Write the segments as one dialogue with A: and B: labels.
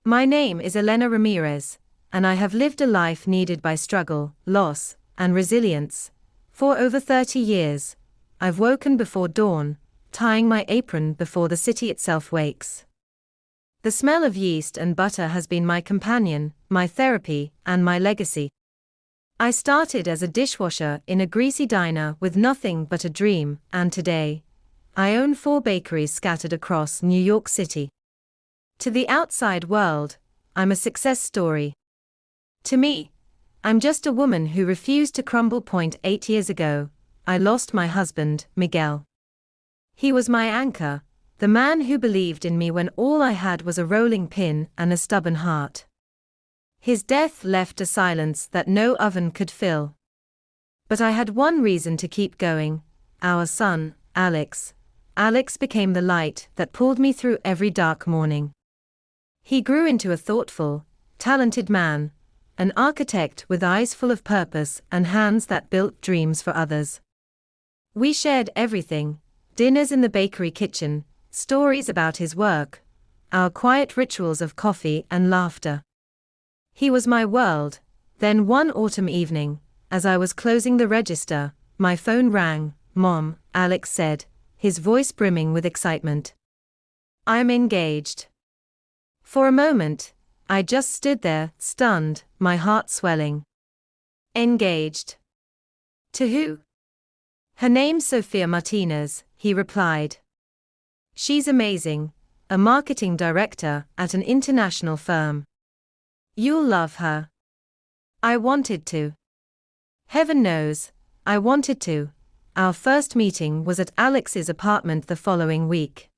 A: My name is Elena Ramirez, and I have lived a life needed by struggle, loss, and resilience. For over 30 years, I've woken before dawn, tying my apron before the city itself wakes. The smell of yeast and butter has been my companion, my therapy, and my legacy. I started as a dishwasher in a greasy diner with nothing but a dream, and today, I own 4 bakeries scattered across New York City. To the outside world, I'm a success story. To me, I'm just a woman who refused to crumble. 8 years ago, I lost my husband, Miguel. He was my anchor, the man who believed in me when all I had was a rolling pin and a stubborn heart. His death left a silence that no oven could fill. But I had one reason to keep going: our son, Alex. Alex became the light that pulled me through every dark morning. He grew into a thoughtful, talented man, an architect with eyes full of purpose and hands that built dreams for others. We shared everything: dinners in the bakery kitchen, stories about his work, our quiet rituals of coffee and laughter. He was my world. Then one autumn evening, as I was closing the register, my phone rang. "Mom," Alex said, his voice brimming with excitement. "I'm engaged." For a moment, I just stood there, stunned, my heart swelling. "Engaged? To who?" "Her name's Sofia Martinez," he replied. "She's amazing, a marketing director at an international firm. You'll love her." I wanted to. Heaven knows, I wanted to. Our first meeting was at Alex's apartment the following week.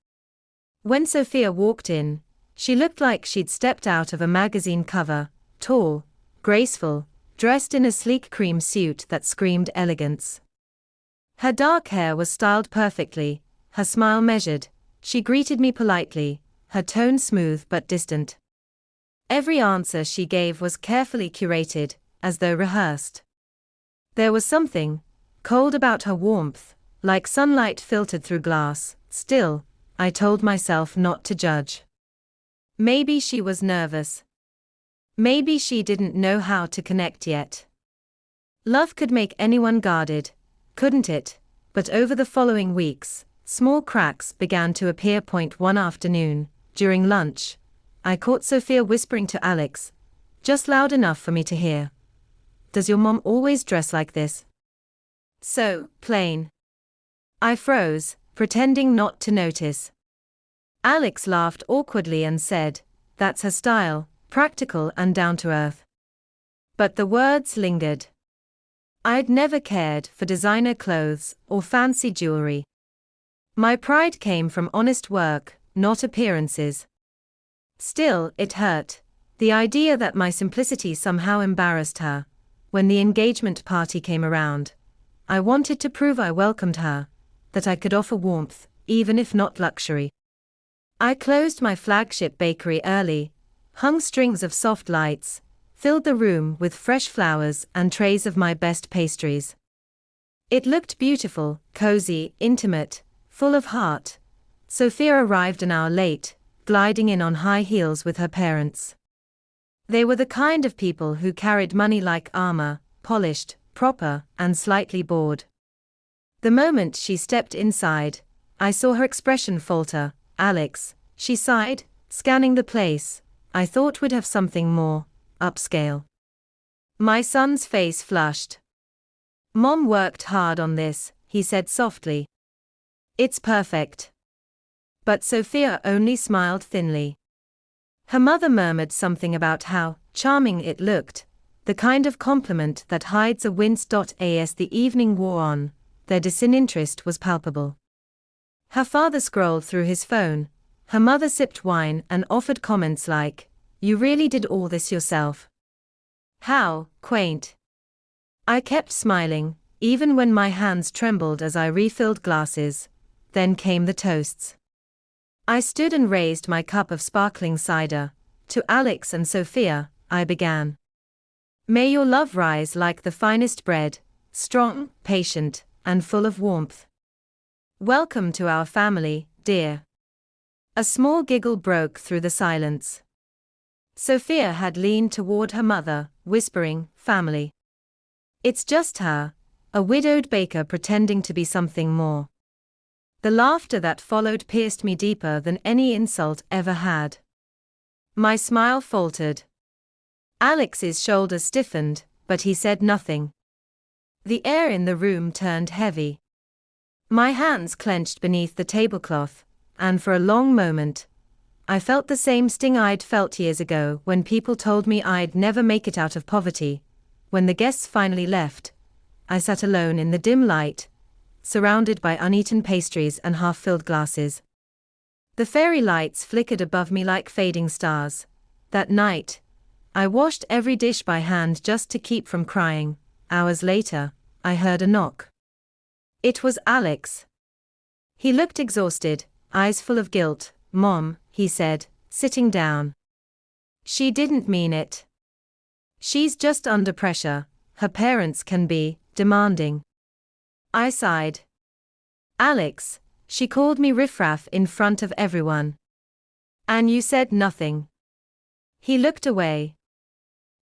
A: When Sofia walked in, she looked like she'd stepped out of a magazine cover, tall, graceful, dressed in a sleek cream suit that screamed elegance. Her dark hair was styled perfectly, her smile measured. She greeted me politely, her tone smooth but distant. Every answer she gave was carefully curated, as though rehearsed. There was something cold about her warmth, like sunlight filtered through glass. Still, I told myself not to judge. Maybe she was nervous. Maybe she didn't know how to connect yet. Love could make anyone guarded, couldn't it? But over the following weeks, small cracks began to appear. One afternoon, during lunch, I caught Sofia whispering to Alex, just loud enough for me to hear, "Does your mom always dress like this? So plain." I froze, pretending not to notice. Alex laughed awkwardly and said, "That's her style, practical and down to earth." But the words lingered. I'd never cared for designer clothes or fancy jewelry. My pride came from honest work, not appearances. Still, it hurt, the idea that my simplicity somehow embarrassed her. When the engagement party came around, I wanted to prove I welcomed her, that I could offer warmth, even if not luxury. I closed my flagship bakery early, hung strings of soft lights, filled the room with fresh flowers and trays of my best pastries. It looked beautiful, cozy, intimate, full of heart. Sofia arrived an hour late, gliding in on high heels with her parents. They were the kind of people who carried money like armor, polished, proper, and slightly bored. The moment she stepped inside, I saw her expression falter. "Alex," she sighed, scanning the place, "I thought we'd have something more upscale." My son's face flushed. "Mom worked hard on this," he said softly. "It's perfect." But Sofia only smiled thinly. Her mother murmured something about how charming it looked, the kind of compliment that hides a wince. As the evening wore on, their disinterest was palpable. Her father scrolled through his phone, her mother sipped wine and offered comments like, "You really did all this yourself? How quaint." I kept smiling, even when my hands trembled as I refilled glasses. Then came the toasts. I stood and raised my cup of sparkling cider. "To Alex and Sofia," I began. "May your love rise like the finest bread, strong, patient, and full of warmth. Welcome to our family, dear." A small giggle broke through the silence. Sophia had leaned toward her mother, whispering, "Family. It's just her, a widowed baker pretending to be something more." The laughter that followed pierced me deeper than any insult ever had. My smile faltered. Alex's shoulders stiffened, but he said nothing. The air in the room turned heavy. My hands clenched beneath the tablecloth, and for a long moment, I felt the same sting I'd felt years ago when people told me I'd never make it out of poverty. When the guests finally left, I sat alone in the dim light, surrounded by uneaten pastries and half-filled glasses. The fairy lights flickered above me like fading stars. That night, I washed every dish by hand just to keep from crying. Hours later, I heard a knock. It was Alex. He looked exhausted, eyes full of guilt. "Mom," he said, sitting down. "She didn't mean it. She's just under pressure. Her parents can be demanding." I sighed. "Alex, she called me riffraff in front of everyone. And you said nothing." He looked away.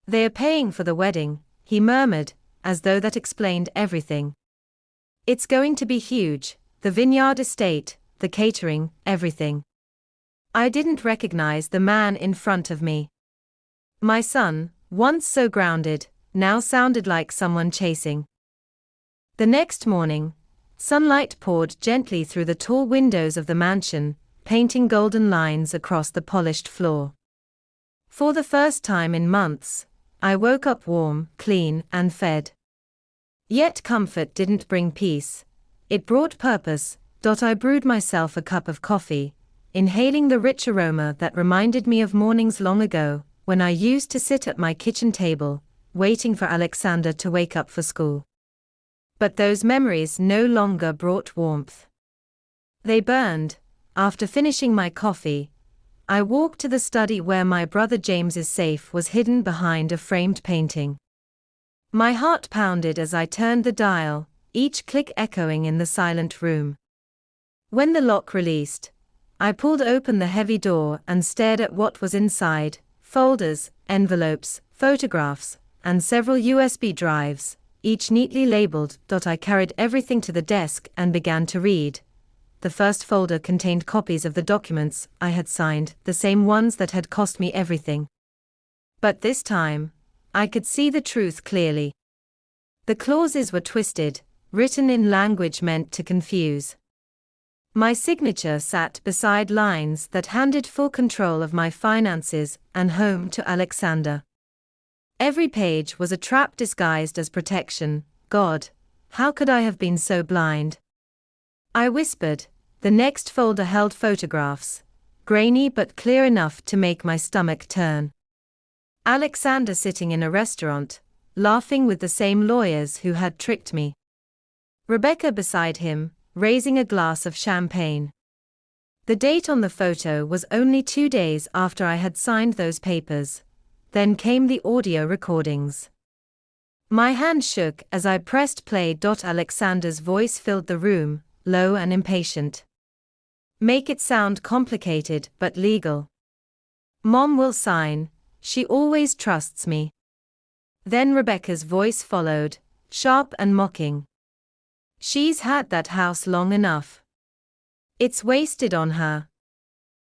A: "They're paying for the wedding," he murmured, as though that explained everything. "It's going to be huge, the vineyard estate, the catering, everything." I didn't recognize the man in front of me. My son, once so grounded, now sounded like someone chasing. The next morning, sunlight poured gently through the tall windows of the mansion, painting golden lines across the polished floor. For the first time in months, I woke up warm, clean, and fed. Yet comfort didn't bring peace. It brought purpose. I brewed myself a cup of coffee, inhaling the rich aroma that reminded me of mornings long ago, when I used to sit at my kitchen table, waiting for Alexander to wake up for school. But those memories no longer brought warmth. They burned. After finishing my coffee, I walked to the study where my brother James's safe was hidden behind a framed painting. My heart pounded as I turned the dial, each click echoing in the silent room. When the lock released, I pulled open the heavy door and stared at what was inside: folders, envelopes, photographs, and several USB drives, each neatly labeled. I carried everything to the desk and began to read. The first folder contained copies of the documents I had signed, the same ones that had cost me everything. But this time, I could see the truth clearly. The clauses were twisted, written in language meant to confuse. My signature sat beside lines that handed full control of my finances and home to Alexander. Every page was a trap disguised as protection. God, how could I have been so blind? I whispered. The next folder held photographs, grainy but clear enough to make my stomach turn. Alexander sitting in a restaurant, laughing with the same lawyers who had tricked me. Rebecca beside him, raising a glass of champagne. The date on the photo was only 2 days after I had signed those papers. Then came the audio recordings. My hand shook as I pressed play. Alexander's voice filled the room, low and impatient. "Make it sound complicated but legal. Mom will sign, she always trusts me." Then Rebecca's voice followed, sharp and mocking. "She's had that house long enough. It's wasted on her.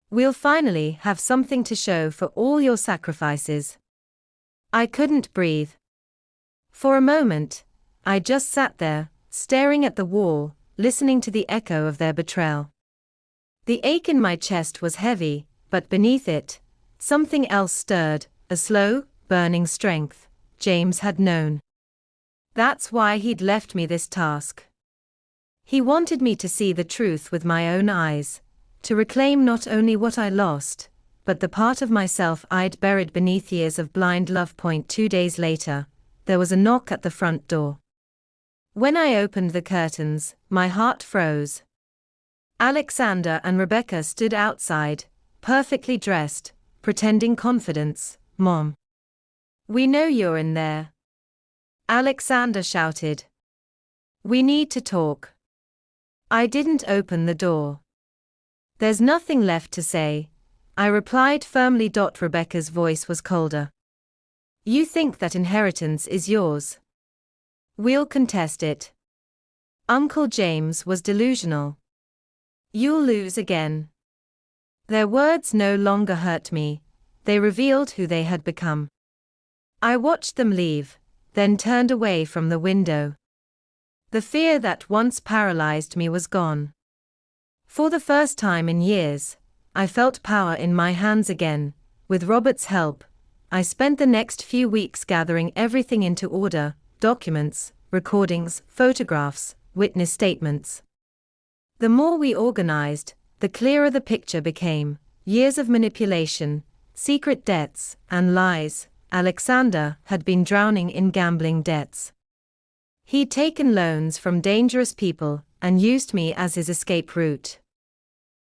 A: We'll finally have something to show for all your sacrifices." I couldn't breathe. For a moment, I just sat there, staring at the wall, listening to the echo of their betrayal. The ache in my chest was heavy, but beneath it, something else stirred, a slow, burning strength. James had known. That's why he'd left me this task. He wanted me to see the truth with my own eyes, to reclaim not only what I lost, but the part of myself I'd buried beneath years of blind love. 2 days later, there was a knock at the front door. When I opened the curtains, my heart froze. Alexander and Rebecca stood outside, perfectly dressed, pretending confidence. "Mom, we know you're in there," Alexander shouted. "We need to talk." I didn't open the door. There's nothing left to say. I replied firmly. Rebecca's voice was colder. You think that inheritance is yours? We'll contest it. Uncle James was delusional. You'll lose again. Their words no longer hurt me, they revealed who they had become. I watched them leave, then turned away from the window. The fear that once paralyzed me was gone. For the first time in years, I felt power in my hands again. With Robert's help, I spent the next few weeks gathering everything into order: documents, recordings, photographs, witness statements. The more we organized, the clearer the picture became. Years of manipulation, secret debts, and lies. Alexander had been drowning in gambling debts. He'd taken loans from dangerous people and used me as his escape route.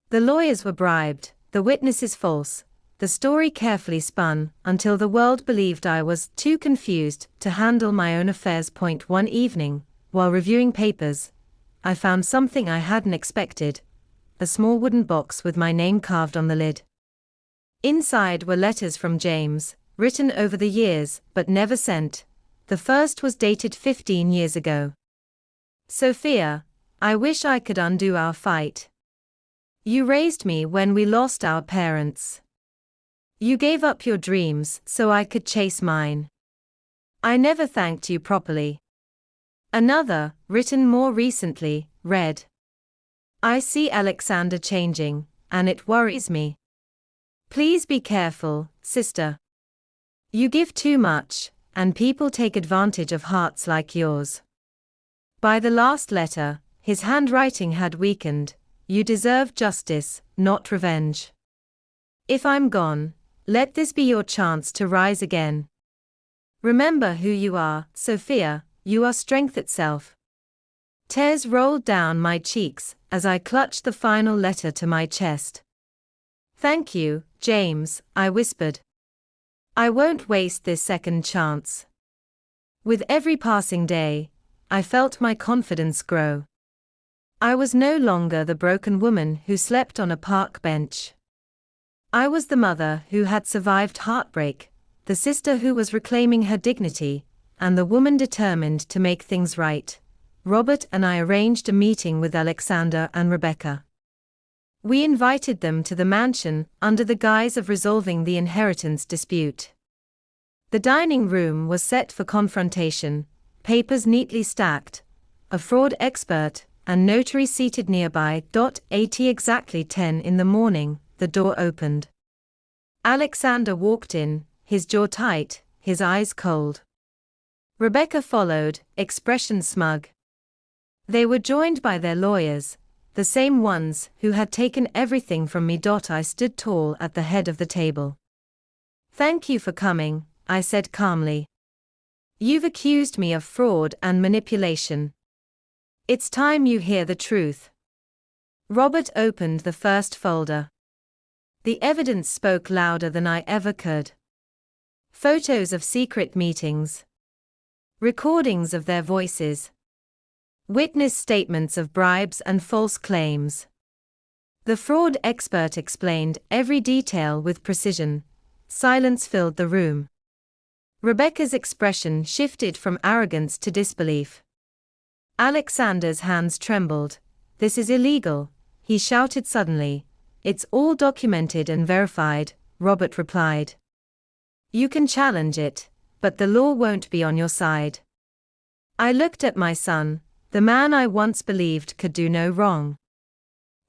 A: The lawyers were bribed, the witnesses false, the story carefully spun until the world believed I was too confused to handle my own affairs. One evening, while reviewing papers, I found something I hadn't expected: a small wooden box with my name carved on the lid. Inside were letters from James, written over the years but never sent. The first was dated 15 years ago. Sophia, I wish I could undo our fight. You raised me when we lost our parents. You gave up your dreams so I could chase mine. I never thanked you properly. Another, written more recently, read: I see Alexander changing, and it worries me. Please be careful, sister. You give too much, and people take advantage of hearts like yours. By the last letter, his handwriting had weakened. You deserve justice, not revenge. If I'm gone, let this be your chance to rise again. Remember who you are, Sophia, you are strength itself. Tears rolled down my cheeks as I clutched the final letter to my chest. Thank you, James, I whispered. I won't waste this second chance. With every passing day, I felt my confidence grow. I was no longer the broken woman who slept on a park bench. I was the mother who had survived heartbreak, the sister who was reclaiming her dignity, and the woman determined to make things right. Robert and I arranged a meeting with Alexander and Rebecca. We invited them to the mansion under the guise of resolving the inheritance dispute. The dining room was set for confrontation, papers neatly stacked, a fraud expert and notary seated nearby. At exactly 10 in the morning, the door opened. Alexander walked in, his jaw tight, his eyes cold. Rebecca followed, expression smug. They were joined by their lawyers, the same ones who had taken everything from me. I stood tall at the head of the table. Thank you for coming, I said calmly. You've accused me of fraud and manipulation. It's time you hear the truth. Robert opened the first folder. The evidence spoke louder than I ever could. Photos of secret meetings. Recordings of their voices. Witness statements of bribes and false claims. The fraud expert explained every detail with precision. Silence filled the room. Rebecca's expression shifted from arrogance to disbelief. Alexander's hands trembled. This is illegal, he shouted suddenly. It's all documented and verified, Robert replied. You can challenge it, but the law won't be on your side. I looked at my son, the man I once believed could do no wrong.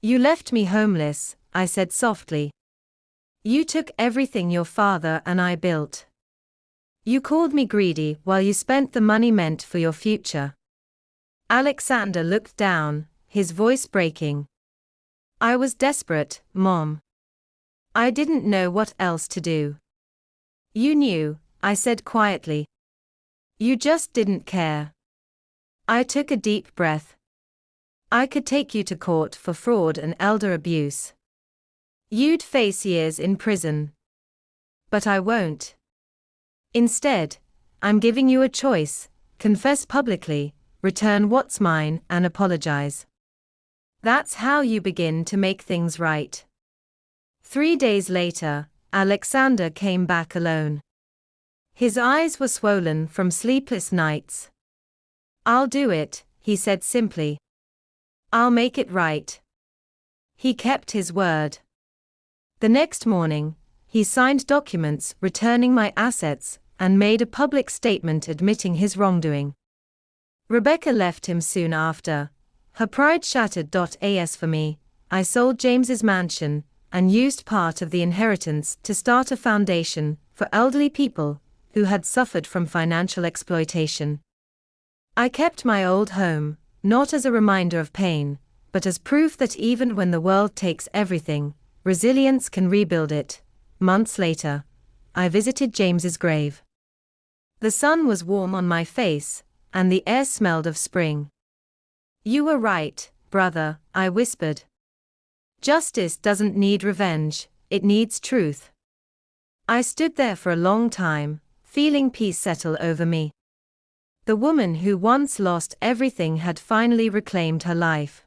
A: You left me homeless, I said softly. You took everything your father and I built. You called me greedy while you spent the money meant for your future. Alexander looked down, his voice breaking. I was desperate, Mom. I didn't know what else to do. You knew, I said quietly. You just didn't care. I took a deep breath. I could take you to court for fraud and elder abuse. You'd face years in prison. But I won't. Instead, I'm giving you a choice: confess publicly, return what's mine, and apologize. That's how you begin to make things right. 3 days later, Alexander came back alone. His eyes were swollen from sleepless nights. "I'll do it," he said simply. "I'll make it right." He kept his word. The next morning, he signed documents returning my assets and made a public statement admitting his wrongdoing. Rebecca left him soon after, her pride shattered. As for me, I sold James's mansion and used part of the inheritance to start a foundation for elderly people who had suffered from financial exploitation. I kept my old home, not as a reminder of pain, but as proof that even when the world takes everything, resilience can rebuild it. Months later, I visited James's grave. The sun was warm on my face, and the air smelled of spring. "You were right, brother," I whispered. "Justice doesn't need revenge, it needs truth." I stood there for a long time, feeling peace settle over me. The woman who once lost everything had finally reclaimed her life.